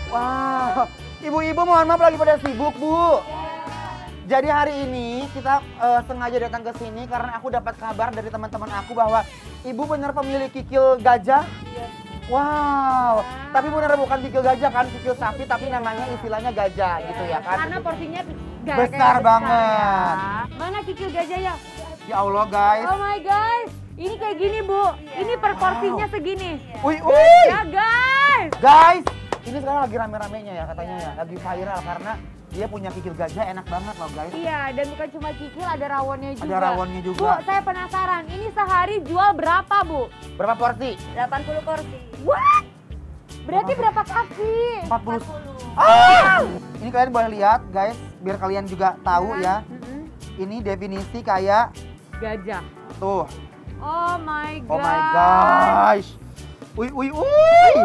Wah, ibu-ibu mohon maaf lagi pada sibuk, Bu. Jadi hari ini kita sengaja datang ke sini karena aku dapat kabar dari teman-teman aku bahwa ibu benar pemilik kikil gajah. Iya. Wow, tapi benar bukan kikil gajah kan, kikil sapi tapi namanya istilahnya gajah gitu ya kan. Karena porsinya Besar banget. Ya. Mana kikil gajah ya? Ya Allah guys. Oh my guys, ini kayak gini Bu. Ini per porsinya segini. Wih, wih. Ya guys. Guys, ini sekarang lagi rame-ramenya ya katanya ya, lagi viral karena dia punya kikil gajah enak banget loh guys. Iya, dan bukan cuma kikil, ada rawonnya juga. Ada rawonnya juga. Bu, saya penasaran, ini sehari jual berapa Bu? Berapa porsi? 80 porsi. What? Berarti berapa kaki? 40. Ah! Ini kalian boleh lihat guys, biar kalian juga tahu ya. Ini definisi kayak Gajah. tuh. Oh my god. Oh my gosh. Wih, wih, wih.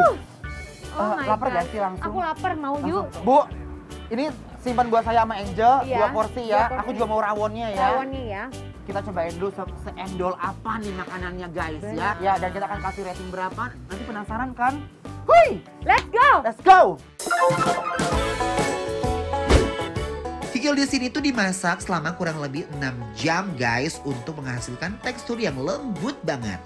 Oh my Lapar god. gak sih langsung? Aku lapar, mau yuk. Bu, ini simpan buat saya sama Angel, Iya, 2 porsi ya. 2 porsi. Aku juga mau rawonnya ya. Rawonnya ya. Kita cobain dulu seendol apa nih makanannya guys ya. Ya, dan kita akan kasih rating berapa. Nanti penasaran kan? Hui, Let's go. let's go. Kikil di sini tuh dimasak selama kurang lebih 6 jam guys untuk menghasilkan tekstur yang lembut banget.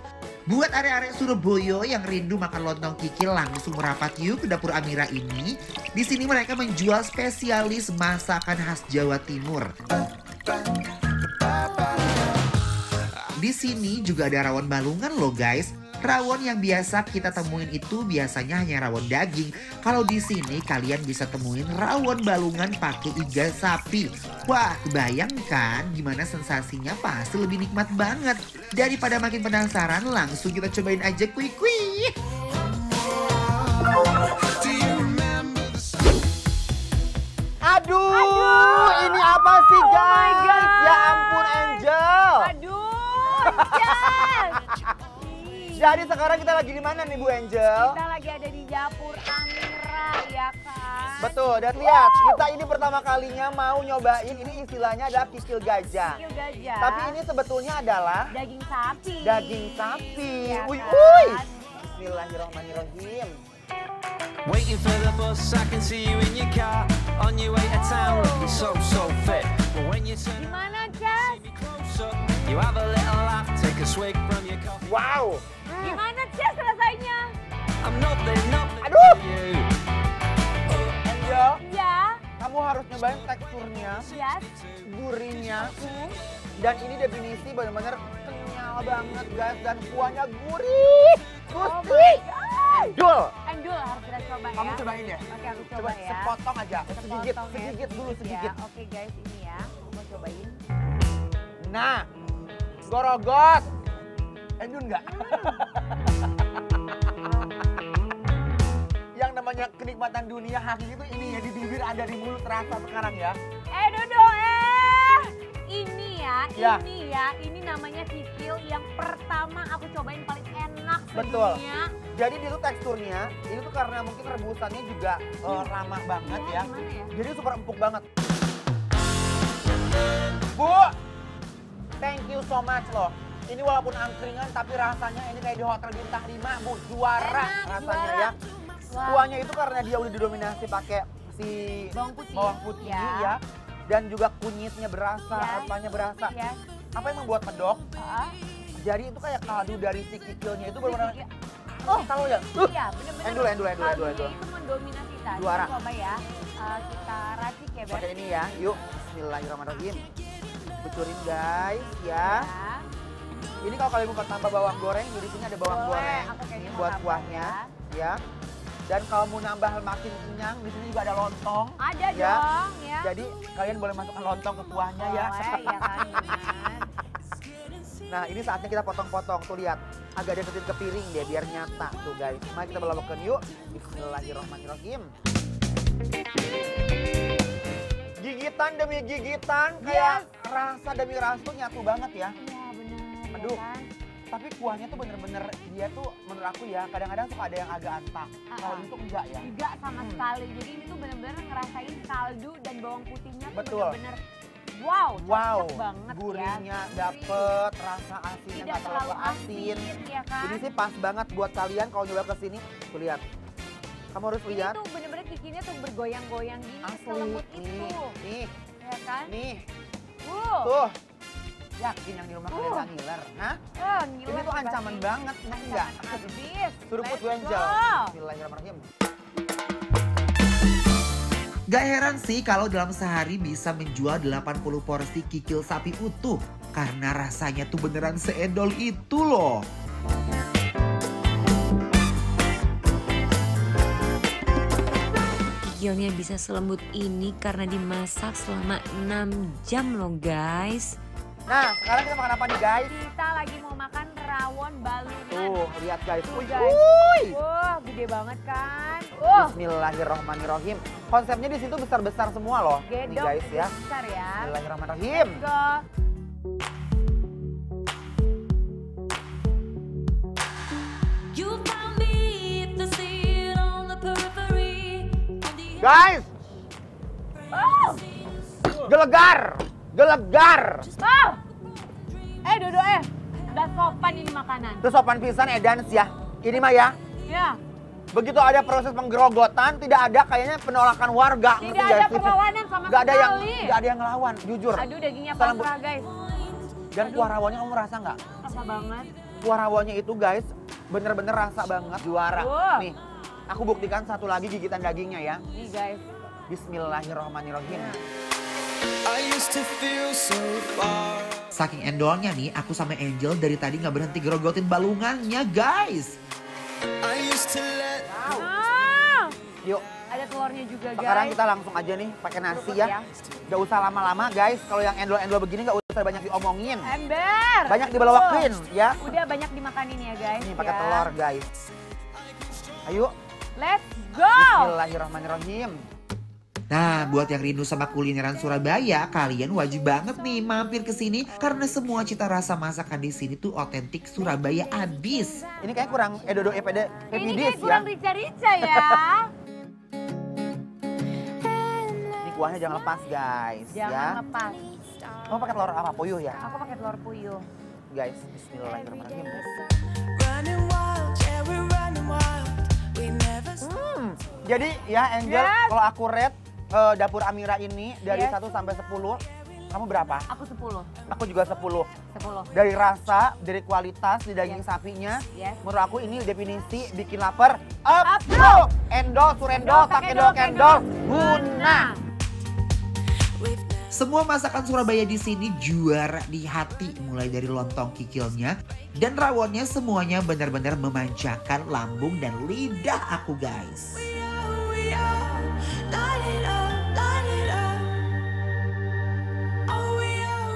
Buat arek-arek Surabaya yang rindu makan lontong kikil langsung merapat yuk ke dapur Amira ini. Di sini mereka menjual spesialis masakan khas Jawa Timur. Di sini juga ada rawon balungan loh guys. Rawon yang biasa kita temuin itu biasanya hanya rawon daging. Kalau di sini kalian bisa temuin rawon balungan pakai iga sapi. Wah, kebayang kan gimana sensasinya? Pasti lebih nikmat banget. Daripada makin penasaran, langsung kita cobain aja kuy-kuy. Aduh, ini apa sih Oh my guys? God. Ya ampun Angel. Aduh, Angel. Jadi sekarang kita lagi di mana nih Bu Angel? Kita lagi ada di dapur Amira ya kan? Betul, dan lihat kita ini pertama kalinya mau nyobain, ini istilahnya adalah kikil gajah. Kikil gajah. Tapi ini sebetulnya adalah daging sapi. daging sapi. Ya Wih, kan? wih. Bismillahirrahmanirrahim. Waiting for the bus, I can see you in your car on your way to town, looking so fit. But when you turn Gimana, Cas? closer, you have a little laugh, take a swig from your coffee. Wow. Gimana, Cas, rasanya? I'm nothing Aduh. to you. Angel, Ya, kamu harus nyobain teksturnya, yes. gurihnya, dan ini definisi benar-benar kenyal banget guys, dan kuahnya gurih, Oh gusti. my God. Jul, Endul harus kita coba ya. kamu cobain ya. Oke, aku Coba coba ya. sepotong aja, segigit, Sepotong ya. segigit dulu, segigit. Ya, oke guys, ini ya. Aku mau cobain. Nah, gorogot. Endul nggak? Yang namanya kenikmatan dunia hakiki itu ini ya, di bibir ada, di mulut terasa sekarang ya. Dodo, ini Ya. ini namanya kikil yang pertama aku cobain paling enak Betul. sedunia. Jadi dia tuh teksturnya, ini tuh karena mungkin rebusannya juga lama banget ya. Gimana ya? Jadi super empuk banget. Bu, thank you so much loh. Ini walaupun angkringan tapi rasanya ini kayak di hotel bintang 5, Bu. Juara Enak, rasanya juara. ya. Wah. Kuahnya itu karena dia udah didominasi pakai si Bawang putih. ya. Ya. Dan juga kunyitnya berasa, Ya. apanya berasa. Ya. Apa yang membuat medok? Ah, Jadi itu kayak kaldu dari si kikilnya itu benar-benar. kikil. Oh, tahu ya? Iya, bener-bener. Endul. Kaldunya itu mendominasi tadi. Juara. Coba ya, kita racik ya, Beb. Pakai ini ya, yuk. Bismillahirrahmanirrahim. Kucurin guys ya. Ya. Ini kalau kalian mau tambah bawang goreng, di sini ada bawang Boleh, goreng. aku kayaknya Ini mau buat tambah kuahnya, ya. Dan kalau mau nambah makin kenyang, di sini juga ada lontong. Ada ya. dong, ya. Jadi kalian boleh masukkan lontong ke kuahnya ya. Boleh, ya kan, Yunan. Nah ini saatnya kita potong-potong, tuh lihat. Agak deketin ke piring deh biar nyata tuh guys. Mari kita belokkan yuk. Bismillahirrahmanirrahim. Gigitan demi gigitan, kayak rasa demi rasa tuh nyatu banget ya. Iya, bener. Aduh. Ya kan? Tapi kuahnya tuh bener-bener, dia tuh menurut aku ya, kadang-kadang suka ada yang agak antak. Kalau itu enggak ya. Enggak sama sekali. Jadi ini tuh bener-bener ngerasain kaldu dan bawang putihnya tuh Betul. bener-bener Wow, Wow, cocok banget gurihnya ya. dapet, rasa asinnya Tidak nggak terlalu terlalu asin. ya kan? Ini sih pas banget buat kalian kalau nyoba ke sini. Tuh lihat. Kamu harus Ini lihat. tuh bener-bener kikinya tuh bergoyang-goyang gini, Asli. selembut itu. Nih, Ya kan? nih. Wow. Tuh. Yakin yang di rumah kalian nggak ngiler? Hah? Oh, ngiler Ini tuh pasti. ancaman banget, ngerti nggak? Ancaman abis. Suruh put Let's Wenjel. go. Bismillahirrahmanirrahim. Gak heran sih kalau dalam sehari bisa menjual 80 porsi kikil sapi utuh. Karena rasanya tuh beneran seendol itu loh. Kikilnya bisa selembut ini karena dimasak selama 6 jam loh guys. Nah, sekarang kita makan apa nih guys? Kita lagi mau makan rawon balungan. Tuh, lihat guys. Tuh, Uy, guys. uy. Wah, gede banget kan. Bismillahirrahmanirrahim. Konsepnya di situ besar-besar semua loh. Nih Gedok guys ya. besar ya. Bismillahirrahmanirrahim. Let's go. Guys, Oh, gelegar. Gelegar. oh. Dodo udah sopan ini makanan. Itu sopan pisan edans ya. Ini mah ya. Ya, Begitu ada proses penggerogotan, tidak ada kayaknya penolakan warga. tidak ngerti ada nggak sih? perlawanan sama Nggak ada yang sekali. nggak ada yang ngelawan, jujur. Aduh, dagingnya Salam pasrah guys. Dan kuah rawonnya kamu rasa nggak? Rasa banget. Kuah rawonnya itu guys, bener-bener rasa banget, juara. Nih, aku buktikan satu lagi gigitan dagingnya ya. Nih guys. Bismillahirrahmanirrahim. I used to feel so far. Saking endolnya nih, aku sama Angel dari tadi nggak berhenti gerogotin balungannya guys. I used to let Ah, Yuk, ada telurnya juga guys. sekarang kita langsung aja nih pakai nasi Kerupuk ya. ya. Gak usah lama-lama guys, kalau yang endol-endol begini gak usah banyak diomongin. Ember. Banyak dibawakin ya. Udah banyak dimakanin ya guys. Ini pakai ya. telur guys. Ayo, Let's go. bismillahirrahmanirrahim. Nah, buat yang rindu sama kulineran Surabaya, kalian wajib banget nih mampir ke sini karena semua cita rasa masakan di sini tuh otentik Surabaya abis. Ini kayak kurang edodo Ini epidis kayak ya. kurang rica-rica ya. Ini kuahnya jangan lepas guys Jangan ya. lepas. Kamu pakai telur apa? Puyuh ya? Aku pakai telur puyuh. Guys, bismillahirrahmanirrahim. running wild, yeah, we're running wild. We never Jadi ya Angel, Yes. kalau aku rate dapur Amira ini dari Yes. 1 sampai 10, kamu berapa? Aku 10. Aku juga 10. 10. Dari rasa, dari kualitas di daging Yes. sapinya, Yes. menurut aku ini definisi bikin lapar. Up, Up, go! Endol, surendol, takedol, kendol, guna. Semua masakan Surabaya di sini juara di hati, mulai dari lontong kikilnya dan rawonnya semuanya benar-benar memanjakan lambung dan lidah aku guys. we are, light it up, light it up. Oh, we are.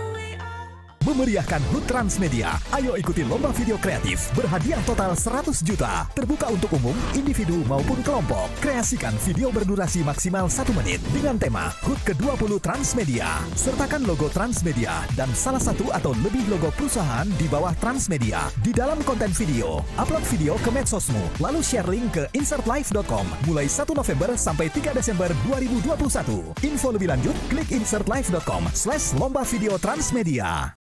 Memeriahkan HUT Transmedia. Ayo ikuti lomba video kreatif berhadiah total 100 juta. Terbuka untuk umum, individu maupun kelompok. Kreasikan video berdurasi maksimal 1 menit dengan tema HUT ke-20 Transmedia. Sertakan logo Transmedia dan salah satu atau lebih logo perusahaan di bawah Transmedia di dalam konten video. Upload video ke medsosmu, lalu share link ke insertlive.com mulai 1 November sampai 3 Desember 2021. Info lebih lanjut, klik insertlive.com/lomba video Transmedia.